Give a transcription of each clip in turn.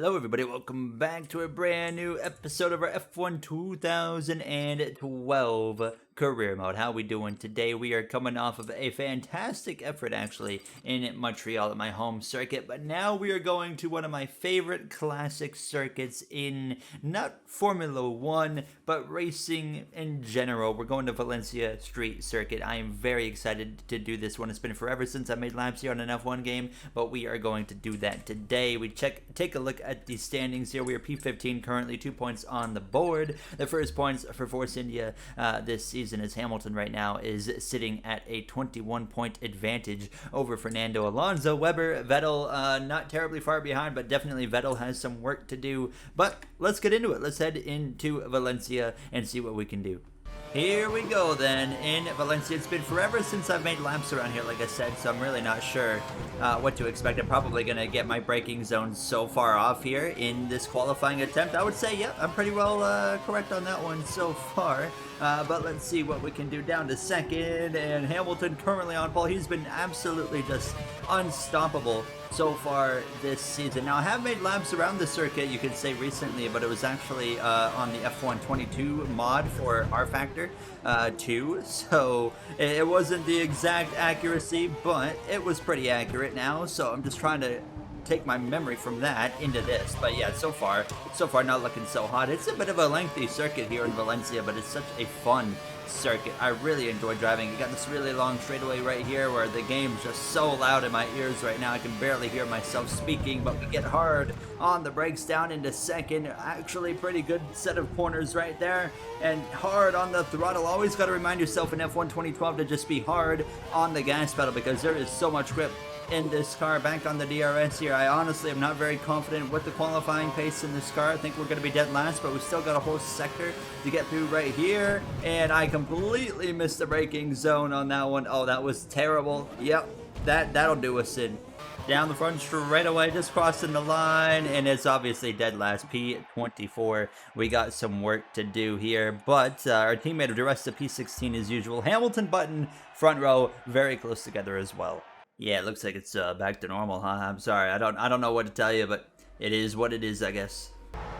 Hello everybody, welcome back to a brand new episode of our F1 2012 career mode. How we doing today? We are coming off of a fantastic effort actually in Montreal at my home circuit, but now we are going to one of my favorite classic circuits in not Formula 1, but racing in general. We're going to Valencia Street Circuit. I am very excited to do this one. It's been forever since I made laps here on an F1 game, but we are going to do that today. We take a look at the standings here. We are P15 currently, 2 points on the board. The first points for Force India this season is Hamilton right now is sitting at a 21-point advantage over Fernando Alonso. Vettel not terribly far behind, but definitely Vettel has some work to do. But let's get into it. Let's head into Valencia and see what we can do. Here we go then in Valencia. It's been forever since I've made laps around here, like I said, so I'm really not sure what to expect. I'm probably going to get my braking zone so far off here in this qualifying attempt. I would say, yep, I'm pretty well correct on that one so far. But let's see what we can do down to second. And Hamilton currently on pole. He's been absolutely just unstoppable so far this season. Now, I have made laps around the circuit, you could say recently, but it was actually on the F1 22 mod for R Factor 2. So it wasn't the exact accuracy, but it was pretty accurate now. So I'm just trying to take my memory from that into this. But yeah, so far not looking so hot. It's a bit of a lengthy circuit here in Valencia, but it's such a fun circuit. I really enjoy driving. You got this really long straightaway right here where the game's just so loud in my ears right now I can barely hear myself speaking, but we get hard on the brakes down into second. Actually pretty good set of corners right there, and hard on the throttle. Always got to remind yourself in F1 2012 to just be hard on the gas pedal because there is so much grip in this car. Back on the DRS here, I honestly am not very confident with the qualifying pace in this car. I think we're going to be dead last, but we still got a whole sector to get through right here, and I completely missed the braking zone on that one. Oh, that was terrible. Yep, that'll do us in. Down the front straight away, just crossing the line, and it's obviously dead last, P24. We got some work to do here, but our teammate of the rest of P16 as usual. Hamilton, Button, front row, very close together as well. Yeah, it looks like it's back to normal, huh? I'm sorry, I don't know what to tell you, but it is what it is, I guess.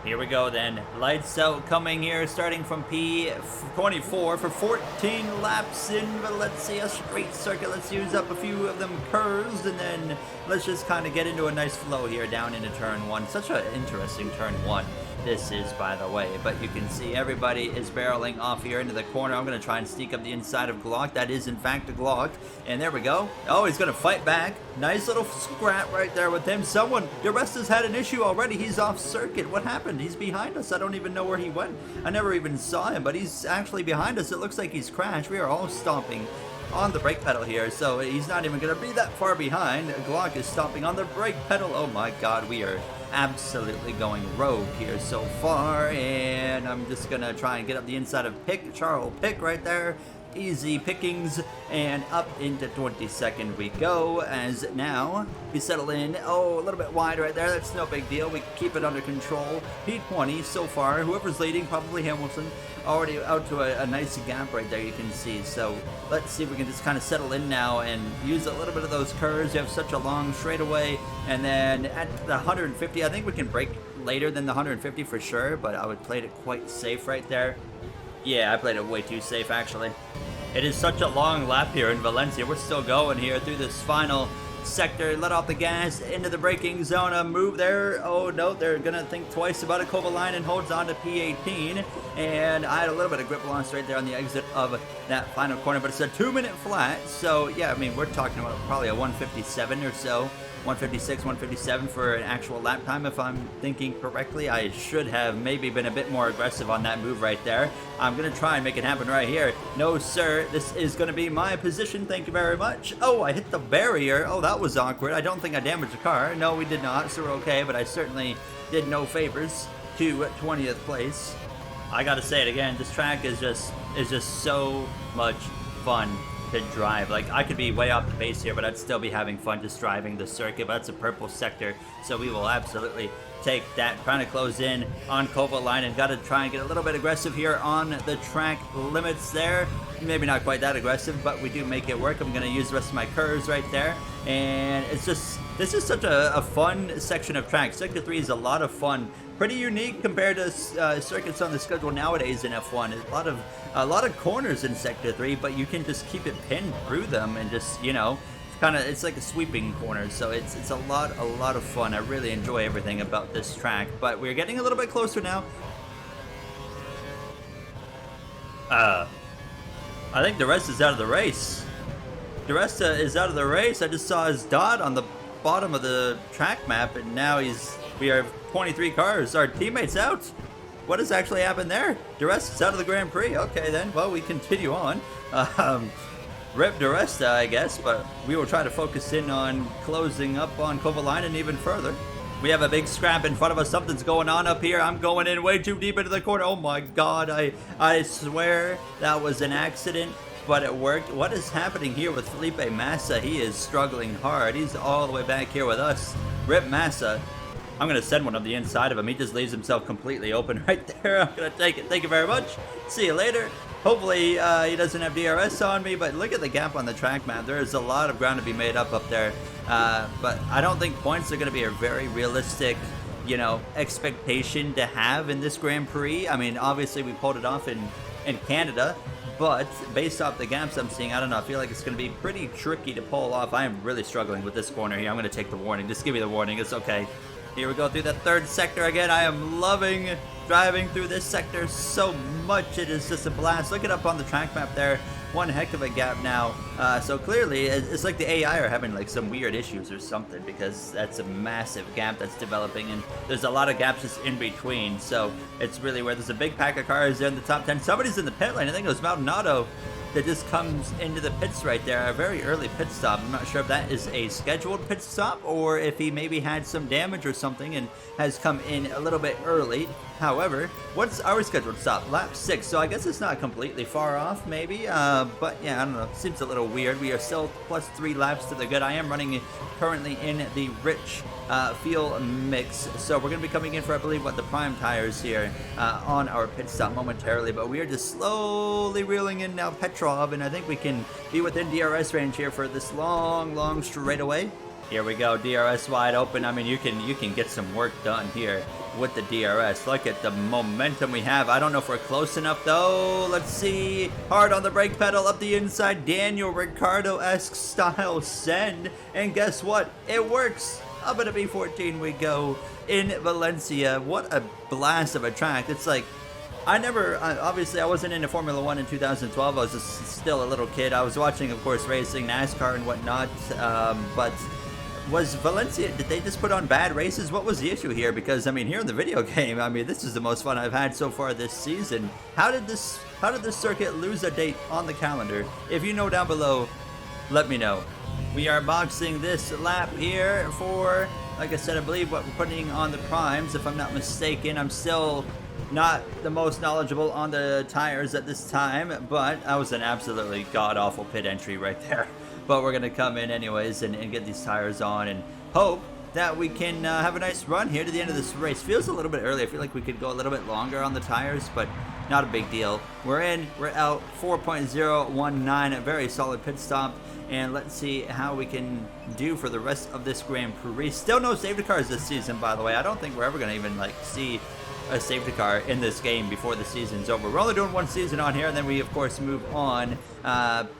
Here we go then. Lights out coming here, starting from P24 for 14 laps in Valencia Street Circuit. Let's use up a few of them curves, and then let's just kind of get into a nice flow here down into turn one. Such an interesting turn one this is, by the way, but you can see everybody is barreling off here into the corner. I'm going to try and sneak up the inside of Glock. That is in fact a Glock, and there we go. Oh, he's going to fight back. Nice little scrap right there with him. Someone, DeRest has had an issue already. He's off circuit. What happened? He's behind us. I don't even know where he went. I never even saw him, but he's actually behind us. It looks like he's crashed. We are all stomping on the brake pedal here, so he's not even going to be that far behind. Glock is stomping on the brake pedal. Oh my god, we are absolutely going rogue here so far, and I'm just going to try and get up the inside of Charles Pick right there. Easy pickings, and up into 22nd we go, as now we settle in. Oh, a little bit wide right there. That's no big deal. We keep it under control. P20 so far. Whoever's leading, probably Hamilton, already out to a nice gap right there, you can see. So let's see if we can just kind of settle in now and use a little bit of those curves. You have such a long straightaway, and then at the 150, I think we can brake later than the 150 for sure, but I would play it quite safe right there. Yeah, I played it way too safe, actually. It is such a long lap here in Valencia. We're still going here through this final sector. Let off the gas into the braking zone. A move there. Oh, no, they're going to think twice about it. Kovalainen holds on to P18. And I had a little bit of grip loss right there on the exit of that final corner. But it's a 2-minute flat. So, yeah, I mean, we're talking about probably a 157 or so. 156, 157 for an actual lap time, if I'm thinking correctly. I should have maybe been a bit more aggressive on that move right there. I'm going to try and make it happen right here. No, sir. This is going to be my position. Thank you very much. Oh, I hit the barrier. Oh, that was awkward. I don't think I damaged the car. No, we did not, so we're okay, but I certainly did no favors to 20th place. I got to say it again. This track is just so much fun to drive. Like, I could be way off the base here, but I'd still be having fun just driving the circuit. But that's a purple sector, so we will absolutely take that. Trying to close in on Kovalainen. Got to try and get a little bit aggressive here on the track limits there. Maybe not quite that aggressive, but we do make it work. I'm going to use the rest of my curves right there, and it's just This is such a fun section of track. Sector 3 is a lot of fun. Pretty unique compared to circuits on the schedule nowadays in F1. A lot of corners in Sector 3, but you can just keep it pinned through them and just, you know, it's like a sweeping corner. So it's a lot of fun. I really enjoy everything about this track. But we're getting a little bit closer now. I think the rest is out of the race. The rest is out of the race. I just saw his dot on the bottom of the track map, and now we have 23 cars. Our teammate's out. What has actually happened there? The rest is out of the Grand Prix. Okay, then. Well, we continue on. Rip DeResta, I guess, but we will try to focus in on closing up on Kovalainen even further. We have a big scrap in front of us. Something's going on up here. I'm going in way too deep into the corner. Oh my god, I swear that was an accident, but it worked. What is happening here with Felipe Massa? He is struggling hard. He's all the way back here with us. Rip Massa. I'm going to send one on the inside of him. He just leaves himself completely open right there. I'm going to take it. Thank you very much. See you later. Hopefully he doesn't have DRS on me, but look at the gap on the track map. There is a lot of ground to be made up there. But I don't think points are going to be a very realistic, you know, expectation to have in this Grand Prix. I mean, obviously we pulled it off in Canada, but based off the gaps I'm seeing, I don't know. I feel like it's going to be pretty tricky to pull off. I am really struggling with this corner here. I'm going to take the warning. Just give me the warning. It's okay. Here we go through that third sector again. I am loving driving through this sector so much. It is just a blast. Look it up on the track map there. One heck of a gap now. So clearly, it's like the AI are having like some weird issues or something, because that's a massive gap that's developing, and there's a lot of gaps just in between. So it's really where there's a big pack of cars there in the top 10. Somebody's in the pit lane. I think it was Maldonado that just comes into the pits right there. A very early pit stop. I'm not sure if that is a scheduled pit stop or if he maybe had some damage or something and has come in a little bit early. However, what's our scheduled stop? Lap 6, so I guess it's not completely far off, maybe. But yeah, I don't know. Seems a little weird. We are still plus 3 laps to the good. I am running currently in the rich fuel mix, so we're going to be coming in for, I believe, what, the prime tires here on our pit stop momentarily. But we are just slowly reeling in now Petrov, and I think we can be within DRS range here for this long straightaway. Here we go, DRS wide open. I mean, you can get some work done here with the DRS. Look at the momentum we have. I don't know if we're close enough, though. Let's see. Hard on the brake pedal, up the inside. Daniel Ricciardo-esque style send. And guess what? It works. Up at a B14 we go in Valencia. What a blast of a track. It's like, obviously I wasn't into Formula 1 in 2012. I was just still a little kid. I was watching, of course, racing, NASCAR and whatnot, but was Valencia, did they just put on bad races? What was the issue here? Because, I mean, here in the video game, I mean, this is the most fun I've had so far this season. How did this circuit lose a date on the calendar? If you know down below, let me know. We are boxing this lap here for, like I said, I believe what we're putting on the primes, if I'm not mistaken. I'm still not the most knowledgeable on the tires at this time, but that was an absolutely god-awful pit entry right there. But we're going to come in anyways and get these tires on and hope that we can have a nice run here to the end of this race. Feels a little bit early. I feel like we could go a little bit longer on the tires, but not a big deal. We're in, we're out, 4.019, a very solid pit stop. And let's see how we can do for the rest of this Grand Prix. Still no safety cars this season, by the way. I don't think we're ever going to even like see a safety car in this game before the season's over. We're only doing one season on here, and then we, of course, move on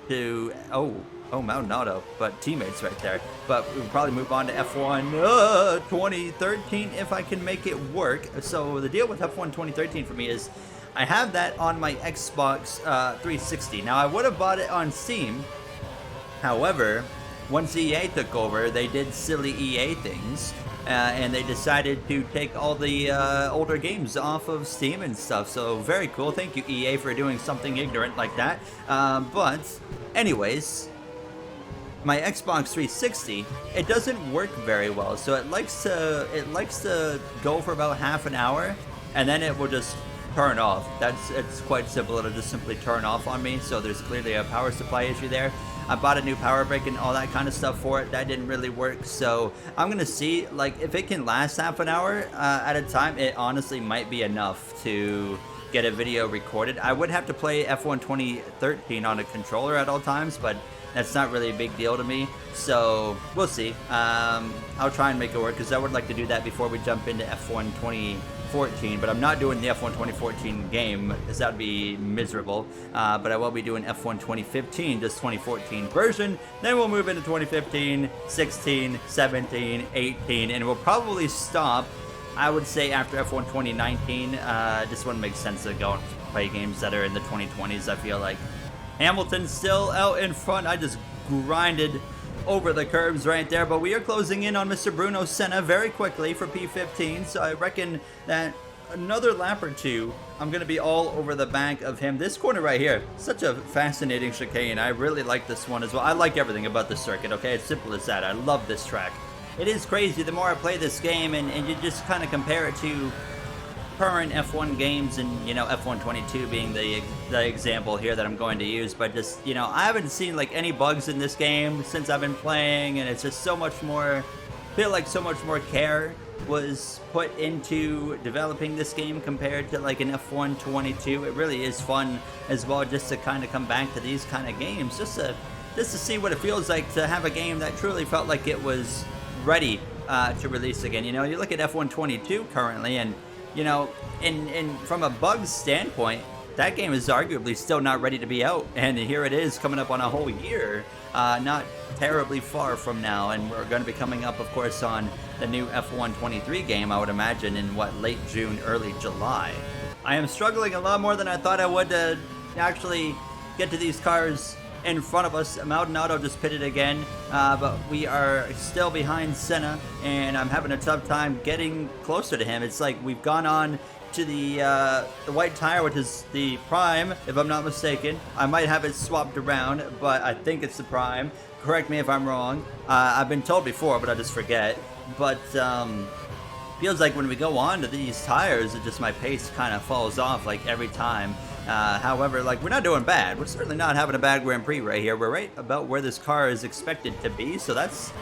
to... Oh, Maldonado, but teammates right there. But we'll probably move on to F1 2013 if I can make it work. So the deal with F1 2013 for me is I have that on my Xbox 360. Now, I would have bought it on Steam. However, once EA took over, they did silly EA things. And they decided to take all the older games off of Steam and stuff. So very cool. Thank you, EA, for doing something ignorant like that. But anyways... my Xbox 360, it doesn't work very well, so it likes to go for about half an hour, and then it will just turn off. It's quite simple. It'll just simply turn off on me. So there's clearly a power supply issue there. I bought a new power brick and all that kind of stuff for it. That didn't really work. So I'm gonna see, like, if it can last half an hour at a time. It honestly might be enough to get a video recorded. I would have to play F1 2013 on a controller at all times, but That's not really a big deal to me, so we'll see. I'll try and make it work, because I would like to do that before we jump into F1 2014, but I'm not doing the F1 2014 game, because that would be miserable. But I will be doing F1 2015, this 2014 version. Then we'll move into 2015, 16, 17, 18, and we'll probably stop, I would say, after F1 2019. Just wouldn't make sense to go and play games that are in the 2020s, I feel like. Hamilton still out in front. I just grinded over the curbs right there, but we are closing in on Mr. Bruno Senna very quickly for P15, so I reckon that another lap or two, I'm going to be all over the back of him. This corner right here, such a fascinating chicane. I really like this one as well. I like everything about the circuit, okay? It's simple as that. I love this track. It is crazy the more I play this game, and you just kind of compare it to current F1 games, and you know, F1 22 being the example here that I'm going to use. But just, you know, I haven't seen like any bugs in this game since I've been playing, and it's just so much more, I feel like so much more care was put into developing this game compared to like an F1 22. It really is fun as well, just to kind of come back to these kind of games, just to see what it feels like to have a game that truly felt like it was ready to release again. You know, you look at F1 22 currently, and you know, and from a bug standpoint, that game is arguably still not ready to be out, and here it is coming up on a whole year, not terribly far from now, and we're going to be coming up, of course, on the new F1 23 game, I would imagine, in what, late June, early July. I am struggling a lot more than I thought I would to actually get to these cars in front of us. Maldonado just pitted again, but we are still behind Senna, and I'm having a tough time getting closer to him. It's like we've gone on to the white tire, which is the prime, if I'm not mistaken. I might have it swapped around, but I think it's the prime. Correct me if I'm wrong. I've been told before, but I just forget. But feels like when we go on to these tires, it just, my pace kind of falls off like every time. However, like, we're not doing bad. We're certainly not having a bad Grand Prix right here. We're right about where this car is expected to be, so that's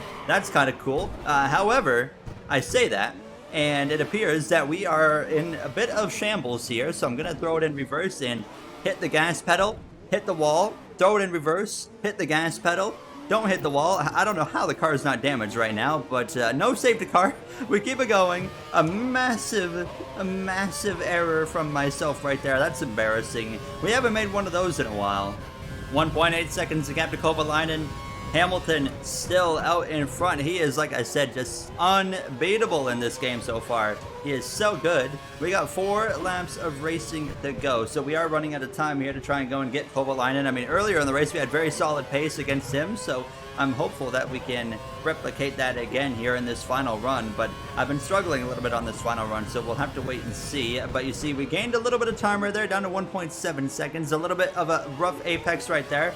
kind of cool. However, I say that, and it appears that we are in a bit of shambles here, so I'm going to throw it in reverse and hit the gas pedal, hit the wall, throw it in reverse, hit the gas pedal, don't hit the wall. I don't know how the car is not damaged right now, but no safety car. We keep it going. A massive error from myself right there. That's embarrassing. We haven't made one of those in a while. 1.8 seconds to Captain Kovalainen. Hamilton still out in front. He is, like I said, just unbeatable in this game so far. He is so good. We got 4 laps of racing to go, so we are running out of time here to try and go and get Kovalainen. I mean, earlier in the race we had very solid pace against him, so I'm hopeful that we can replicate that again here in this final run, but I've been struggling a little bit on this final run, so we'll have to wait and see. But you see, we gained a little bit of time right there, down to 1.7 seconds, a little bit of a rough apex right there.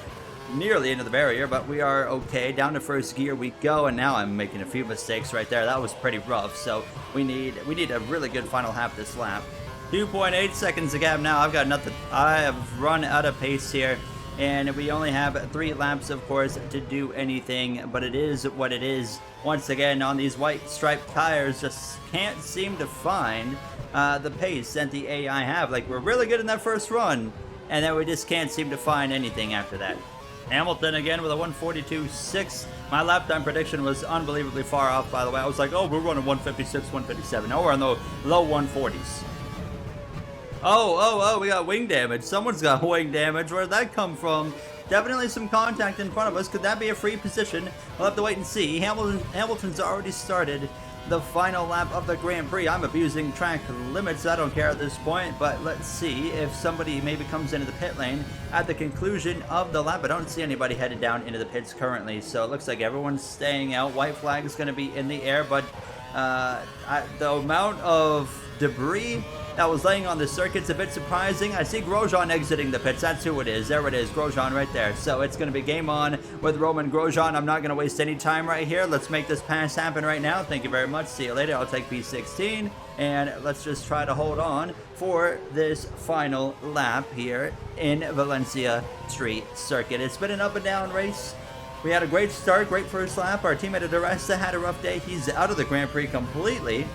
Nearly into the barrier, but we are okay. Down to first gear we go, and now I'm making a few mistakes right there. That was pretty rough, so we need a really good final half this lap. 2.8 seconds to gap now. I've got nothing. I have run out of pace here, and we only have 3 laps, of course, to do anything, but it is what it is. Once again, on these white striped tires, just can't seem to find the pace that the AI have. Like, we're really good in that first run, and then we just can't seem to find anything after that. Hamilton again with a 142.6. My lap time prediction was unbelievably far off, by the way. I was like, oh, we're running 156, 157. No, we're on the low 140s. Oh, we got wing damage. Someone's got wing damage. Where did that come from? Definitely some contact in front of us. Could that be a free position? We'll have to wait and see. Hamilton's already started the final lap of the Grand Prix. I'm abusing track limits. I don't care at this point, but let's see if somebody maybe comes into the pit lane at the conclusion of the lap. I don't see anybody headed down into the pits currently, so it looks like everyone's staying out. White flag is going to be in the air, but the amount of debris that was laying on the circuit's a bit surprising. I see Grosjean exiting the pits. That's who it is. There it is, Grosjean right there. So it's going to be game on with Roman Grosjean. I'm not going to waste any time right here. Let's make this pass happen right now. Thank you very much. See you later. I'll take P16. And let's just try to hold on for this final lap here in Valencia Street Circuit. It's been an up and down race. We had a great start, great first lap. Our teammate Aresta had a rough day. He's out of the Grand Prix completely.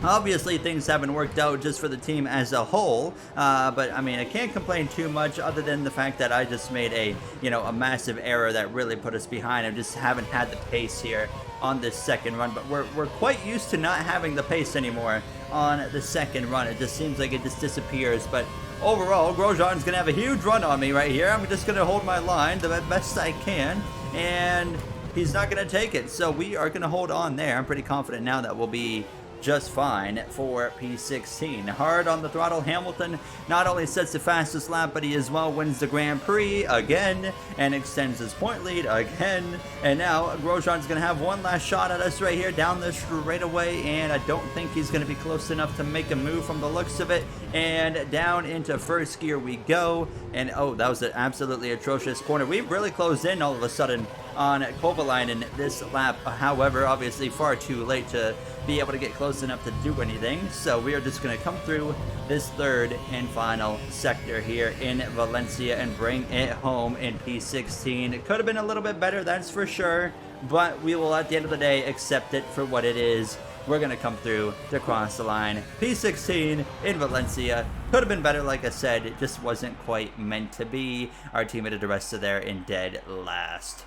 Obviously, things haven't worked out just for the team as a whole, but I mean, I can't complain too much other than the fact that I just made a massive error that really put us behind. I just haven't had the pace here on this second run, but we're quite used to not having the pace anymore on the second run. It just seems like it just disappears, but overall, Grosjean's going to have a huge run on me right here. I'm just going to hold my line the best I can, and he's not going to take it, so we are going to hold on there. I'm pretty confident now that we'll be just fine for P16. Hard on the throttle, Hamilton not only sets the fastest lap, but he as well wins the Grand Prix again and extends his point lead again. And now Grosjean's going to have one last shot at us right here down the straightaway, and I don't think he's going to be close enough to make a move from the looks of it. And down into first gear we go, and oh, that was an absolutely atrocious corner. We really closed in all of a sudden on Kovalainen this lap. However, obviously far too late to be able to get close enough to do anything, so we are just going to come through this third and final sector here in Valencia and bring it home in P16. It could have been a little bit better, that's for sure, but we will at the end of the day accept it for what it is. We're going to come through to cross the line. P16 in Valencia. Could have been better, like I said. It just wasn't quite meant to be. Our teammate de Resta there in dead last.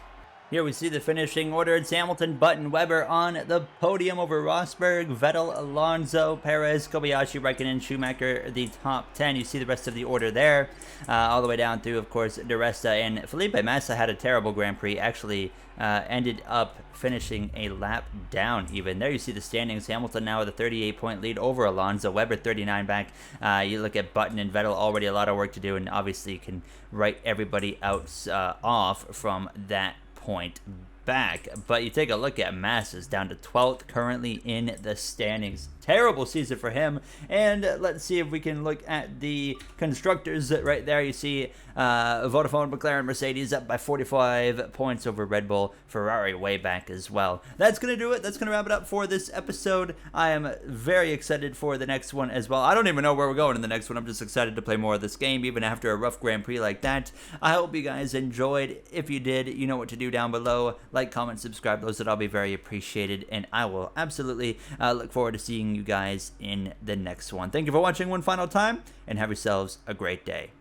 Here we see the finishing order. It's Hamilton, Button, Weber on the podium over Rosberg, Vettel, Alonso, Perez, Kobayashi, Raikkonen, Schumacher, the top 10. You see the rest of the order there, all the way down through, of course, De Resta. And Felipe Massa had a terrible Grand Prix, actually ended up finishing a lap down even. There you see the standings. Hamilton now with a 38-point lead over Alonso, Weber 39 back. You look at Button and Vettel, already a lot of work to do, and obviously you can write everybody out off from that point back. But you take a look at Massa's down to 12th currently in the standings. Terrible season for him. And let's see if we can look at the constructors right there. You see Vodafone, McLaren, Mercedes up by 45 points over Red Bull, Ferrari way back as well. That's going to do it. That's going to wrap it up for this episode. I am very excited for the next one as well. I don't even know where we're going in the next one. I'm just excited to play more of this game, even after a rough Grand Prix like that. I hope you guys enjoyed. If you did, you know what to do down below. Like, comment, subscribe. Those would all be very appreciated. And I will absolutely look forward to seeing you guys in the next one. Thank you for watching one final time, and have yourselves a great day.